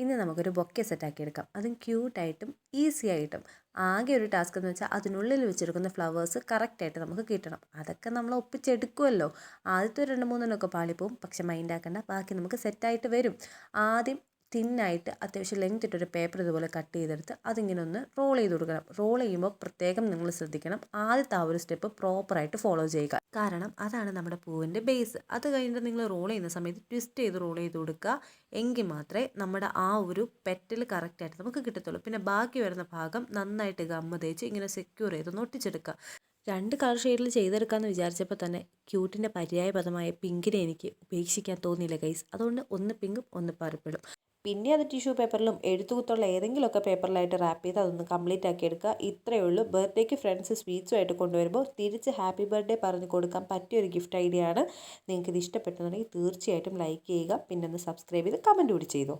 ഇനി നമുക്കൊരു ബൊക്കെ സെറ്റാക്കി എടുക്കാം. അതും ക്യൂട്ടായിട്ടും ഈസി ആയിട്ടും. ആകെ ഒരു ടാസ്ക് എന്ന് വെച്ചാൽ അതിനുള്ളിൽ വെച്ചെടുക്കുന്ന ഫ്ലവേഴ്സ് കറക്റ്റായിട്ട് നമുക്ക് കിട്ടണം. അതൊക്കെ നമ്മൾ ഒപ്പിച്ചെടുക്കുമല്ലോ. ആദ്യത്തെ 2-3 പാളിപ്പോവും, പക്ഷെ മൈൻഡ് ആക്കണ്ട, ബാക്കി നമുക്ക് സെറ്റായിട്ട് വരും. ആദ്യം തിന്നായിട്ട് അത്യാവശ്യം ലെങ്ത് ഇട്ടൊരു പേപ്പർ ഇതുപോലെ കട്ട് ചെയ്തെടുത്ത് അതിങ്ങനെ ഒന്ന് റോൾ ചെയ്ത് കൊടുക്കണം. റോൾ ചെയ്യുമ്പോൾ പ്രത്യേകം നിങ്ങൾ ശ്രദ്ധിക്കണം, ആദ്യത്തെ ആ ഒരു സ്റ്റെപ്പ് പ്രോപ്പറായിട്ട് ഫോളോ ചെയ്യുക. കാരണം അതാണ് നമ്മുടെ പൂവിൻ്റെ ബേസ്. അത് കഴിഞ്ഞിട്ട് നിങ്ങൾ റോൾ ചെയ്യുന്ന സമയത്ത് ട്വിസ്റ്റ് ചെയ്ത് റോൾ ചെയ്ത് കൊടുക്കുക. എങ്കിൽ മാത്രമേ നമ്മുടെ ആ ഒരു പെറ്റൽ കറക്റ്റായിട്ട് നമുക്ക് കിട്ടത്തുള്ളൂ. പിന്നെ ബാക്കി വരുന്ന ഭാഗം നന്നായിട്ട് ഗമ്മ തേച്ച് ഇങ്ങനെ സെക്യൂർ ചെയ്തൊന്ന് ഒട്ടിച്ചെടുക്കുക. 2 കളർ ഷെയ്ഡിൽ ചെയ്തെടുക്കാമെന്ന് വിചാരിച്ചപ്പോൾ തന്നെ ക്യൂട്ടിൻ്റെ പര്യായ പദമായ പിങ്കിനെ എനിക്ക് ഉപേക്ഷിക്കാൻ തോന്നിയില്ല ഗൈസ്. അതുകൊണ്ട് ഒന്ന് പിങ്കും ഒന്ന് പർപ്പിളും. പിന്നെ അത് ടിഷ്യൂ പേപ്പറിലും എഴുത്തുകുത്തുള്ള ഏതെങ്കിലുമൊക്കെ പേപ്പറിലായിട്ട് റാപ്പ് ചെയ്ത് അതൊന്ന് കംപ്ലീറ്റ് ആക്കി എടുക്കുക. ഇത്രയേ ഉള്ളൂ. ബർത്ത്ഡേക്ക് ഫ്രണ്ട്സ് സ്വീറ്റ്സുമായിട്ട് കൊണ്ടുവരുമ്പോൾ തിരിച്ച് ഹാപ്പി ബർത്ത്ഡേ പറഞ്ഞ് കൊടുക്കാൻ പറ്റിയൊരു ഗിഫ്റ്റ് ഐഡിയ ആണ്. നിങ്ങൾക്ക് ഇത് ഇഷ്ടപ്പെട്ടെന്നുണ്ടെങ്കിൽ തീർച്ചയായിട്ടും ലൈക്ക് ചെയ്യുക. പിന്നെ ഒന്ന് സബ്സ്ക്രൈബ് ചെയ്ത് കമൻറ്റ് കൂടി ചെയ്തോ.